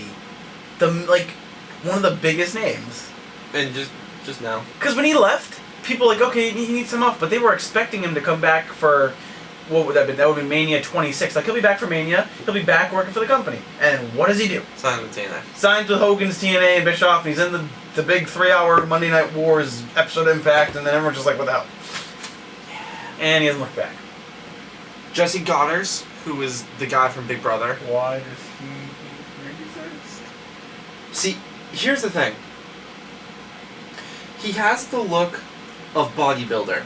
one of the biggest names. And just now. Because when he left, people were like, okay, he needs some off, but they were expecting him to come back for, what would that be? That would be Mania 26. Like, he'll be back for Mania, he'll be back working for the company. And what does he do? Sign with TNA. Signs with Hogan's TNA and Bischoff, and he's in the big 3-hour Monday Night Wars episode Impact, and then everyone's just like, what the hell? And he hasn't looked back. Jesse Goddard, who is the guy from Big Brother. Why does he exist? See, here's the thing. He has the look of bodybuilder.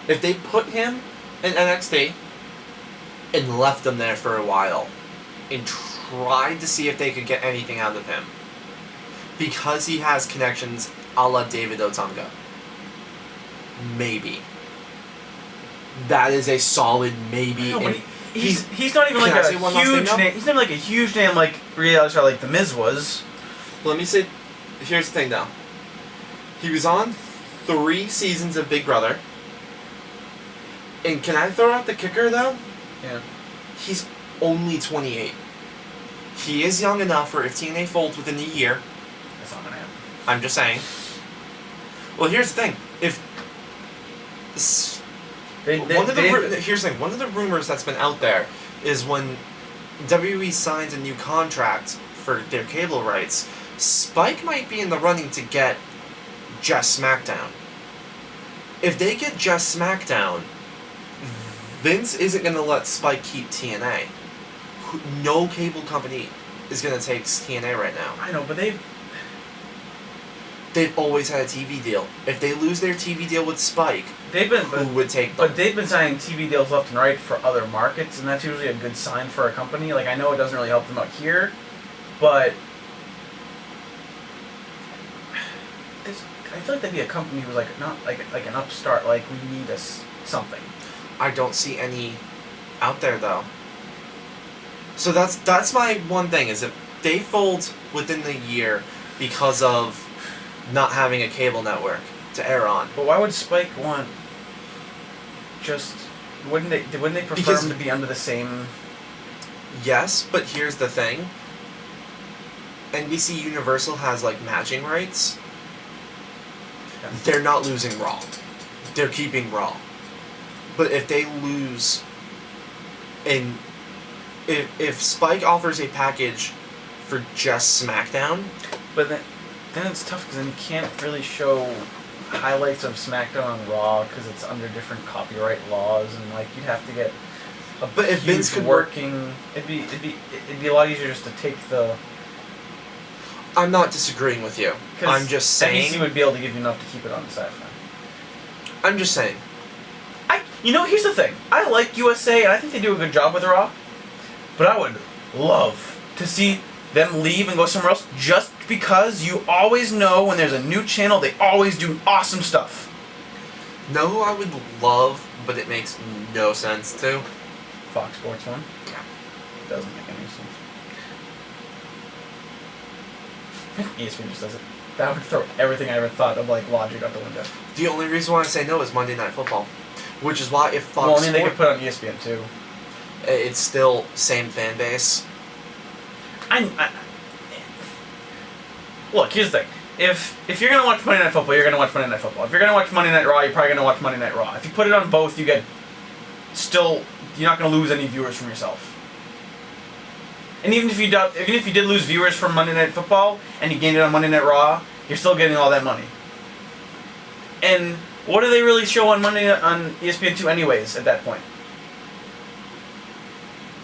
If they put him in NXT and left him there for a while and tried to see if they could get anything out of him, because he has connections a la David Otunga, maybe. That is a solid maybe. No, but he's not even like Can I a say one last thing, huge though? name. He's not like a huge name like reality star like The Miz was. Let me say, here's the thing though. He was on 3 seasons of Big Brother. And can I throw out the kicker though? Yeah. He's only 28. He is young enough for if TNA folds within a year. That's not gonna happen. I'm just saying. Well, here's the thing. If here's the thing. One of the rumors that's been out there is when WWE signs a new contract for their cable rights, Spike might be in the running to get just SmackDown. If they get just SmackDown, Vince isn't going to let Spike keep TNA. No cable company is going to take TNA right now. I know, but they've always had a TV deal. If they lose their TV deal with Spike, who would take them? But they've been signing TV deals left and right for other markets, and that's usually a good sign for a company. Like, I know it doesn't really help them out here, but I feel like that'd be a company who's like not like an upstart. Like, we need something. I don't see any out there though. So that's my one thing is if they fold within the year because of not having a cable network to air on. But why would Spike want? Just wouldn't they prefer Because- him to be under the same? Yes, but here's the thing. NBC Universal has like matching rights. They're not losing Raw. They're keeping Raw. But if they lose, and if Spike offers a package for just SmackDown, But then it's tough because then you can't really show highlights of SmackDown on Raw because it's under different copyright laws, and like you'd have to get a But if huge Vince could working, it'd be a lot easier just to take the. I'm not disagreeing with you. 'Cause I'm just saying. NBC would be able to give you enough to keep it on the side. I'm just saying. Here's the thing. I like USA, and I think they do a good job with Raw. But I would love to see them leave and go somewhere else, just because you always know when there's a new channel, they always do awesome stuff. Know who I would love, but it makes no sense to? Fox Sports 1? Yeah. Doesn't make any sense. ESPN just does it. That would throw everything I ever thought of like logic out the window. The only reason why I say no is Monday Night Football. Which is why if Fox Well, I mean, they Sport- could put it on ESPN too. it's still same fan base. Look, here's the thing. If you're gonna watch Monday Night Football, you're gonna watch Monday Night Football. If you're gonna watch Monday Night Raw, you're probably gonna watch Monday Night Raw. If you put it on both, you're not gonna lose any viewers from yourself. And even if you did lose viewers from Monday Night Football and you gained it on Monday Night Raw, you're still getting all that money. And what do they really show on ESPN2 anyways at that point?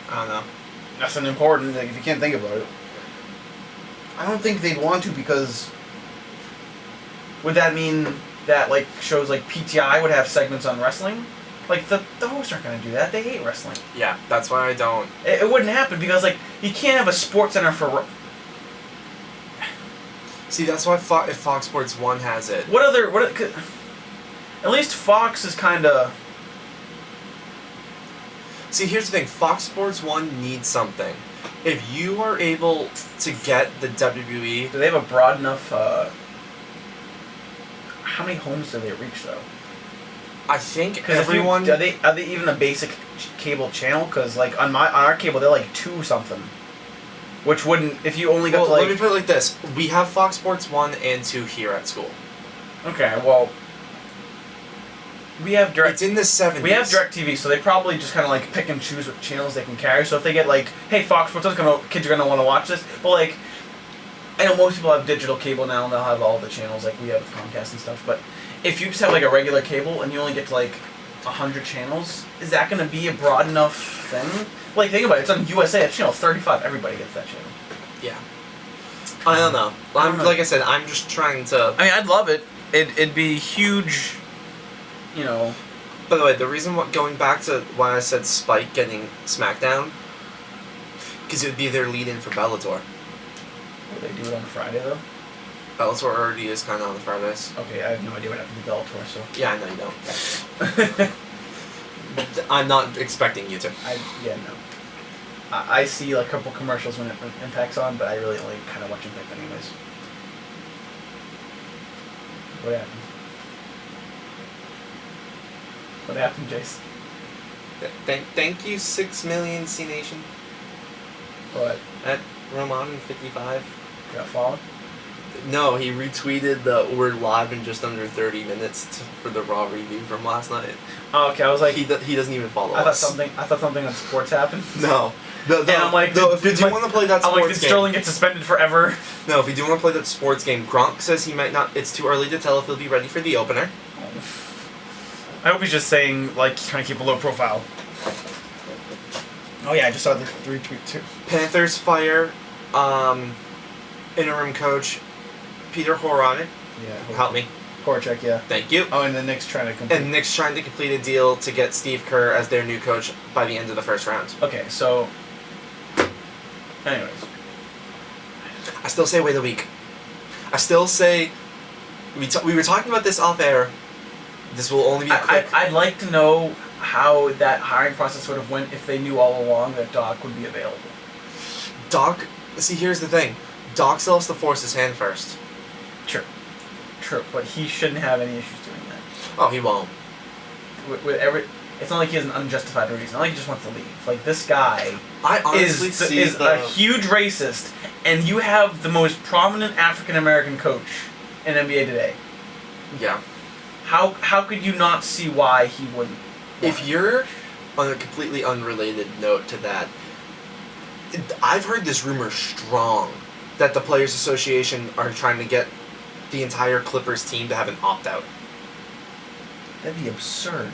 I don't know. Nothing important, like, if you can't think about it. I don't think they'd want to, because would that mean that like shows like PTI would have segments on wrestling? Like the hosts aren't gonna do that. They hate wrestling. Yeah, that's why I don't. It wouldn't happen because like you can't have a sports center for See, that's why if Fox Sports 1 has it. At least Fox is kind of... See, here's the thing. Fox Sports 1 needs something. If you are able to get the WWE... Do they have a broad enough... How many homes do they reach, though? I think everyone... Are they even a basic cable channel? Because, like, on our cable, they're like 2 something. Which wouldn't... If you only got, let me put it like this. We have Fox Sports 1 and 2 here at school. Okay, well... We have It's in the 70s. We have DirecTV, so they probably just kind of like pick and choose what channels they can carry. So if they get like, hey, Fox Sports, kids are gonna want to watch this. But like, I know most people have digital cable now, and they'll have all the channels like we have with Comcast and stuff. But if you just have like a regular cable and you only get to like 100 channels, is that gonna be a broad enough thing? Like, think about it. It's on USA. It's channel 35. Everybody gets that channel. Yeah. I don't know. Like I said, I'm just trying to. I mean, I'd love it. It'd be huge. You know. By the way, the reason going back to why I said Spike getting SmackDown, because it would be their lead-in for Bellator. Will they do it on Friday though? Bellator already is kind of on the Fridays. Okay, I have no idea what happened to Bellator, so. Yeah, I know you don't. I'm not expecting you to. I see like a couple commercials when Impact's on, but I really only kind of watch Impact anyways. What happened? What happened, Jace? Thank you, 6 million C Nation. What? At Roman 55. Got followed? No, he retweeted the "We're live in just under 30 minutes" for the Raw review from last night. Oh, okay. I was like, he doesn't even follow us. I thought something on sports happened. No. And I'm like, if you do want to play that sports game, did Sterling get suspended forever? No, if you do want to play that sports game, Gronk says he might not. It's too early to tell if he'll be ready for the opener. I hope he's just saying, like, trying to keep a low profile. Oh yeah, I just saw the retweet too. Panthers fire interim coach Peter Horonic. Yeah. Help me. Horacek, yeah. Thank you. Oh, and the Knicks trying to complete. And Knicks trying to complete a deal to get Steve Kerr as their new coach by the end of the first round. Okay, so. Anyways. I still say wait a week. I still say we were talking about this off air. This will only be quick. I'd like to know how that hiring process sort of went if they knew all along that Doc would be available. Doc, see, here's the thing. Doc still has to force his hand first. True, but he shouldn't have any issues doing that. Oh, he won't. It's not like he has an unjustified reason. It's not like he just wants to leave. Like, this guy I honestly is a huge racist, and you have the most prominent African American coach in NBA today. Yeah. How could you not see why he wouldn't? If you're on a completely unrelated note to that, I've heard this rumor strong that the Players Association are trying to get the entire Clippers team to have an opt-out. That'd be absurd.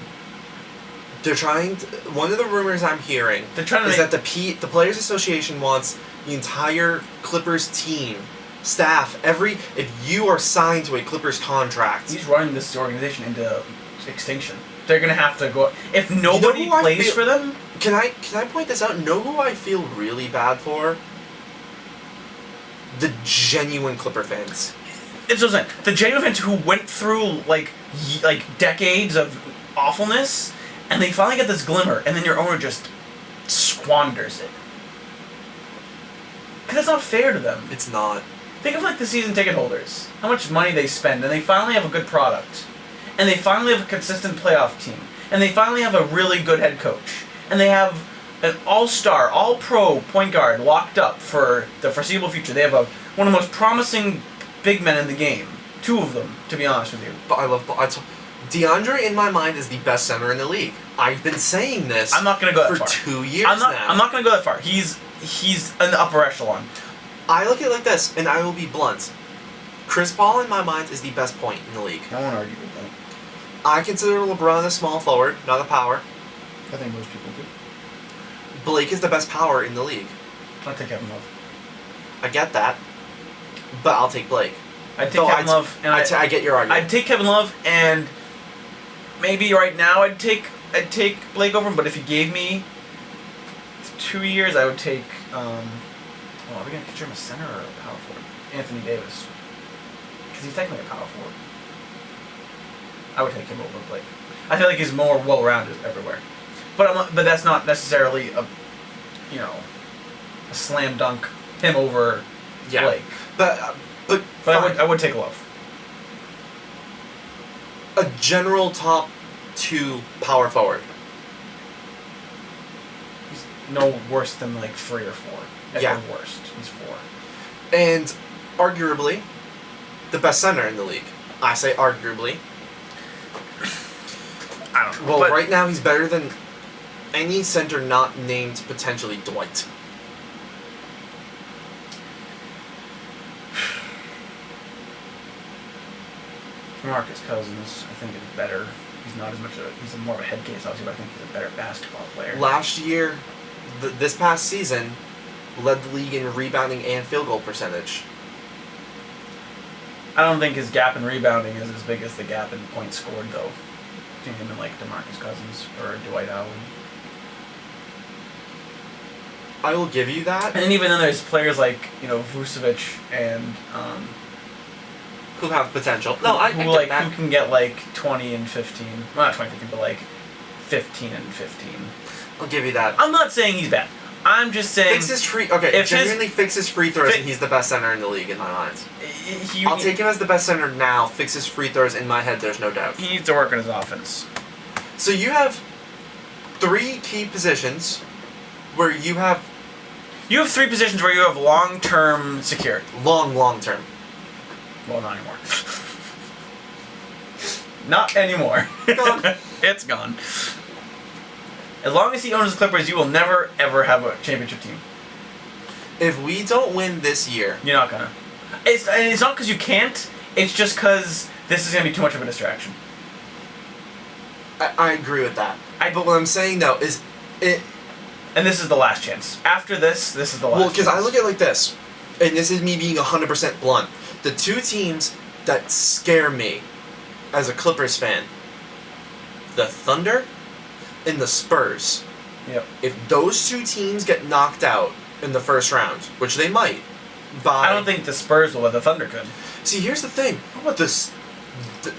They're trying to, one of the rumors I'm hearing is that the Players Association wants the entire Clippers team, staff, if you are signed to a Clippers contract. He's running this organization into extinction. They're gonna have to go if nobody plays for them. Can I point this out? Know who I feel really bad for? The genuine Clipper fans. It's what I'm saying. The genuine fans who went through like decades of awfulness, and they finally get this glimmer, and then your owner just squanders it. Because that's not fair to them. It's not. Think of like the season ticket holders. How much money they spend, and they finally have a good product. And they finally have a consistent playoff team. And they finally have a really good head coach. And they have an all-star, all-pro point guard locked up for the foreseeable future. They have one of the most promising big men in the game. 2 of them, to be honest with you. But DeAndre, in my mind, is the best center in the league. I've been saying this I'm not gonna go that far. for 2 years now. now. I'm not going to go that far. He's in the upper echelon. I look at it like this, and I will be blunt. Chris Paul, in my mind, is the best point in the league. I won't argue with that. I consider LeBron a small forward, not a power. I think most people do. Blake is the best power in the league. I'll take Kevin Love. I get that, but I'll take Blake. I'd take Kevin Love, and I get your argument. I'd take Kevin Love, and maybe right now I'd take Blake over him. But if he gave me 2 years, I would take. Are we gonna consider him a center or a power forward? Anthony Davis. because he's technically a power forward. I would take him over Blake. I feel like he's more well-rounded everywhere. But that's not necessarily a slam dunk him over Blake. But I would take Love. A general top 2 power forward. He's no worse than like 3 or 4. At Yeah. the worst, he's 4. And arguably the best center in the league. I say arguably. I don't know. Well, but right now he's better than any center not named potentially Dwight. Marcus Cousins, I think, is better. He's not as much he's more of a head case, obviously, but I think he's a better basketball player. Last year, this past season, led the league in rebounding and field goal percentage. I don't think his gap in rebounding is as big as the gap in points scored, though. Between him and like DeMarcus Cousins or Dwight Howard. I will give you that. And even then, there's players like Vucevic and Who have potential. No, I get that. who can get like 20 and 15. Well, not 20 and 15, but like 15 and 15. I'll give you that. I'm not saying he's bad. I'm just saying Fixes free free throws, and he's the best center in the league in my mind. I'll take him as the best center now. Fixes free throws in my head. There's no doubt. He needs to work on his offense. So you have 3 key positions where you have 3 positions where you have long-term security. long term. Well, not anymore. Not anymore. Gone. It's gone. As long as he owns the Clippers, you will never, ever have a championship team. If we don't win this year, You're not gonna. It's not because you can't. It's just because this is gonna be too much of a distraction. I agree with that. But what I'm saying though is, And this is the last chance. After this is the last. well, because I chance. look at it like this, and this is me being 100% blunt. The 2 teams that scare me as a Clippers fan, the Thunder and the Spurs. Yep. If those 2 teams get knocked out in the first round, which they might, I don't think the Spurs will, but the Thunder could. See, here's the thing. What about this?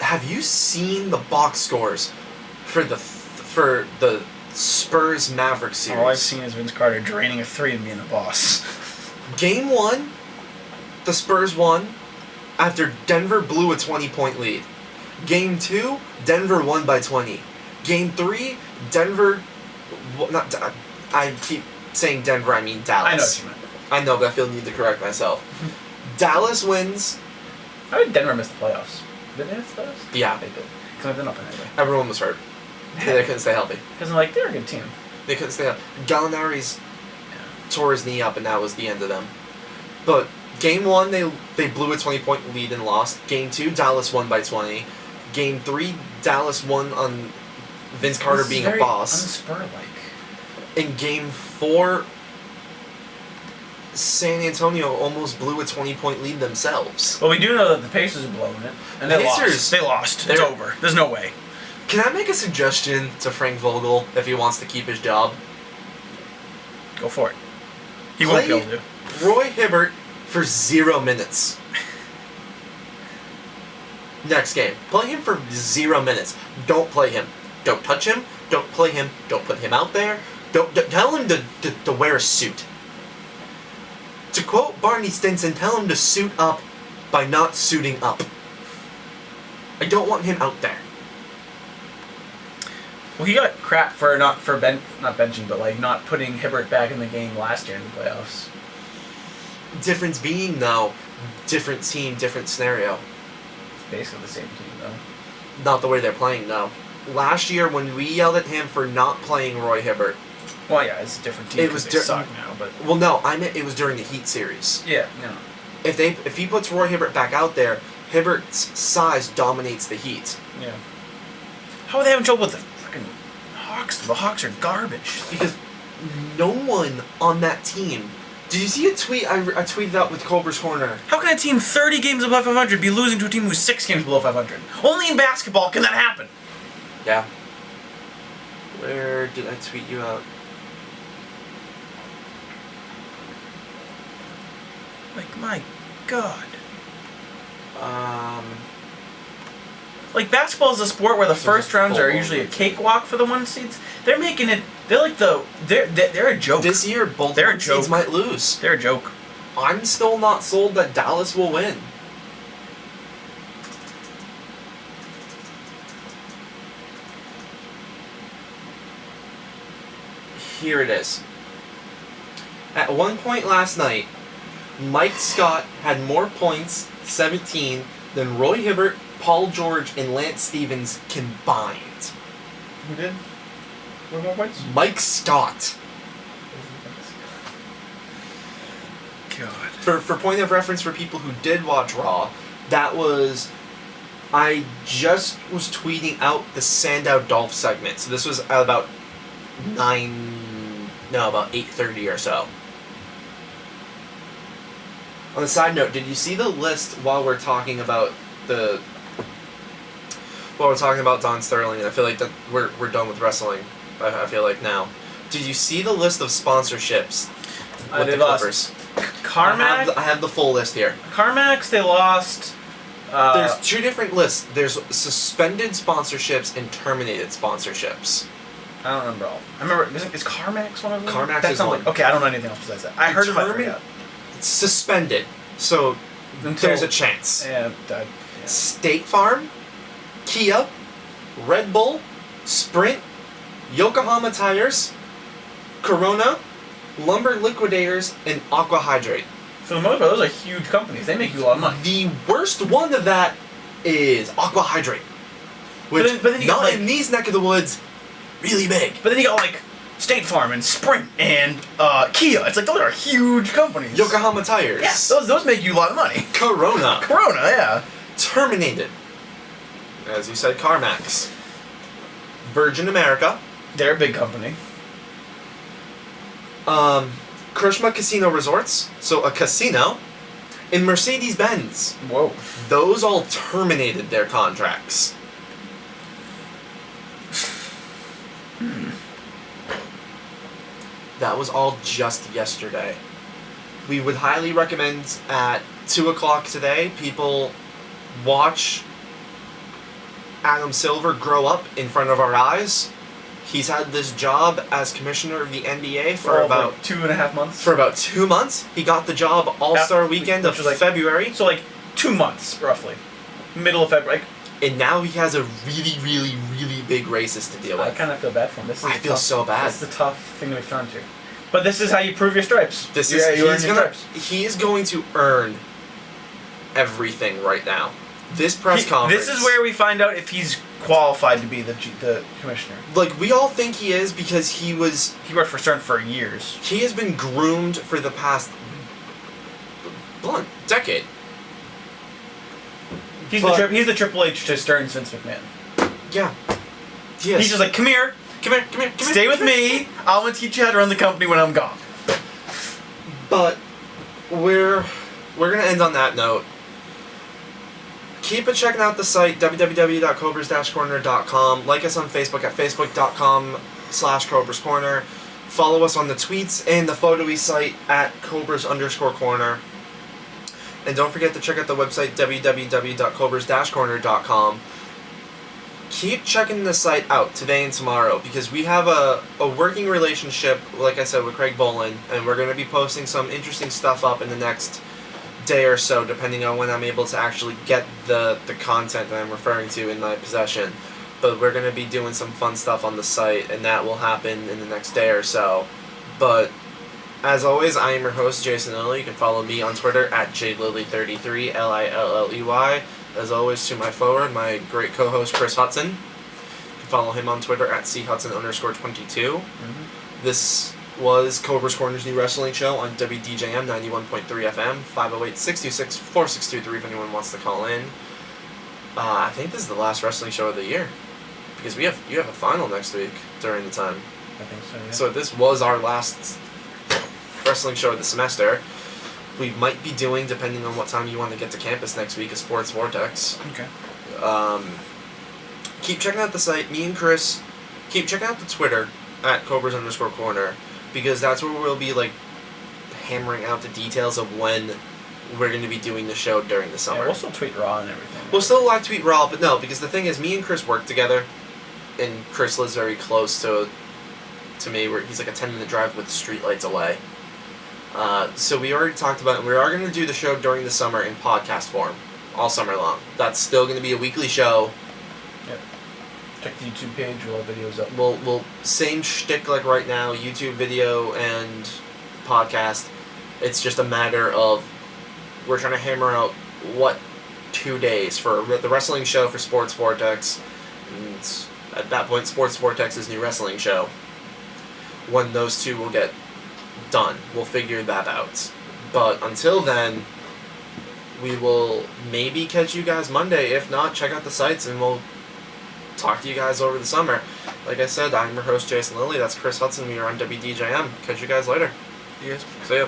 Have you seen the box scores for the Spurs Mavericks series? All I've seen is Vince Carter draining a 3 and being the boss. Game 1, the Spurs won after Denver blew a 20-point lead. Game 2, Denver won by 20. Game 3, Denver... I keep saying Denver, I mean Dallas. I know what you meant. I know, but I feel the need to correct myself. Dallas wins. How did Denver miss the playoffs? Did they miss the playoffs? Yeah. They did. Because they're not playing anyway. Everyone was hurt. They couldn't stay healthy. Because they're a good team. They couldn't stay healthy. Gallinari's tore his knee up, and that was the end of them. But Game 1, they blew a 20-point lead and lost. Game 2, Dallas won by 20. Game 3, Dallas won on Vince Carter being a boss. Unspur-like. In Game 4, San Antonio almost blew a 20-point lead themselves. Well, we do know that the Pacers are blowing it. And they lost. They lost. It's over. There's no way. Can I make a suggestion to Frank Vogel if he wants to keep his job? Go for it. He won't be able to. Roy Hibbert for 0 minutes. Next game. Play him for 0 minutes. Don't play him. Don't touch him. Don't play him. Don't put him out there. Don't tell him to wear a suit. To quote Barney Stinson, tell him to suit up by not suiting up. I don't want him out there. Well, he got crap for not benching, but like not putting Hibbert back in the game last year in the playoffs. Difference being though, different team, different scenario. It's basically the same team though. Not the way they're playing though. Last year when we yelled at him for not playing Roy Hibbert. Well, yeah, it's a different team. It was suck now, but well, no, I meant it was during the Heat series. Yeah, no. If he puts Roy Hibbert back out there, Hibbert's size dominates the Heat. Yeah. How are they having trouble with the fucking Hawks? The Hawks are garbage. Because no one on that team. Did you see a tweet I tweeted out with Cobra's Corner? How can a team 30 games above 500 be losing to a team who's 6 games below 500? Only in basketball can that happen. Yeah. Where did I tweet you out? Like, my God. Like, basketball is a sport where the first rounds are full usually a league. cakewalk for the 1 seeds. They're making it. They're like they're a joke. This year, both They're a one seeds joke. might lose. They're a joke. I'm still not sold that Dallas will win. Here it is. At one point last night, Mike Scott had more points, 17, than Roy Hibbert, Paul George, and Lance Stevens combined. Who did? What more points? Mike Scott. God. For point of reference for people who did watch Raw, that was... I just was tweeting out the Sandow Dolph segment. So this was at about 8:30 or so. On a side note, did you see the list while we're talking about Don Sterling? And I feel like that we're done with wrestling. I feel like now. Did you see the list of sponsorships with the Clippers? Carmack. I have the full list here. Carmax, they lost. There's two different lists. There's suspended sponsorships and terminated sponsorships. I don't remember all. I remember. Is Carmax one of them? Carmax that is sounds one. Like, okay, I don't know anything else besides that. I heard of it. It's suspended, so there's a chance. Yeah. State Farm, Kia, Red Bull, Sprint, Yokohama Tires, Corona, Lumber Liquidators, and Aqua Hydrate. For the most part, those are huge companies. They make you a lot of money. The worst one of that is Aqua Hydrate, which but then you not got, in these neck of the woods, really big. But then you got like State Farm and Sprint and Kia. It's like those are huge companies. Yokohama Tires. Yeah, those make you a lot of money. Corona. Corona, yeah. Terminated. As you said, CarMax. Virgin America. They're a big company. Krishma Casino Resorts, so a casino, and Mercedes-Benz. Whoa. Those all terminated their contracts. That was all just yesterday. We would highly recommend at 2 o'clock today, people watch Adam Silver grow up in front of our eyes. He's had this job as commissioner of the NBA for about like 2.5 months. For about 2 months. He got the job All-Star Weekend of like February. So like 2 months, roughly. Middle of February. And now he has a really, really, really big racist to deal with. I kind of feel bad for him. This is I feel so bad. This is a tough thing to be thrown to. But this is how you prove your stripes. He is going to earn everything right now. This press conference. This is where we find out if he's qualified to be the commissioner. Like, we all think he is because he worked for Stern for years. He has been groomed for the past decade. He's the Triple H to Stern's Vince McMahon. Yeah. Yes. He's just like, come here. Stay with me. I want to teach you how to run the company when I'm gone. But we're gonna end on that note. Keep checking out the site, www.cobras-corner.com. Like us on Facebook at facebook.com/CobrasCorner. Follow us on the tweets and the photo-y site at Cobras_corner. And don't forget to check out the website, www.cobras-corner.com. Keep checking the site out today and tomorrow because we have a working relationship, like I said, with Craig Boland, and we're going to be posting some interesting stuff up in the next day or so, depending on when I'm able to actually get the content that I'm referring to in my possession. But we're going to be doing some fun stuff on the site, and that will happen in the next day or so. But as always, I am your host, Jason Lilly. You can follow me on Twitter at JLilly33, Lilley. As always, to my forward, my great co-host, Chris Hudson. You can follow him on Twitter at CHudson_22. Mm-hmm. This was Cobra's Corner's new wrestling show on WDJM 91.3 FM, 508-626-4623 if anyone wants to call in. I think this is the last wrestling show of the year because you have a final next week during the time. I think so, yeah. So this was our last wrestling show of the semester. We might be doing, depending on what time you want to get to campus next week, a Sports Vortex. Okay. Keep checking out the site. Me and Chris, keep checking out the Twitter at Cobras_corner because that's where we'll be like hammering out the details of when we're going to be doing the show during the summer. Yeah, we'll still tweet Raw and everything. We'll still live tweet Raw, but no, because the thing is, me and Chris work together, and Chris lives very close to me, where he's like a 10-minute drive with streetlights away. So we already talked about it. We are going to do the show during the summer in podcast form, all summer long. That's still going to be a weekly show. Yep. Check the YouTube page. We'll have videos up. We'll same shtick like right now, YouTube video and podcast. It's just a matter of we're trying to hammer out what 2 days for the wrestling show for Sports Vortex, and at that point Sports Vortex's new wrestling show. When those two will get done, we'll figure that out. But until then, we will maybe catch you guys Monday. If not, check out the sites and we'll talk to you guys over the summer. Like I said, I'm your host Jason Lilly. That's Chris Hudson. We are on WDJM. Catch you guys later. You guys. See ya.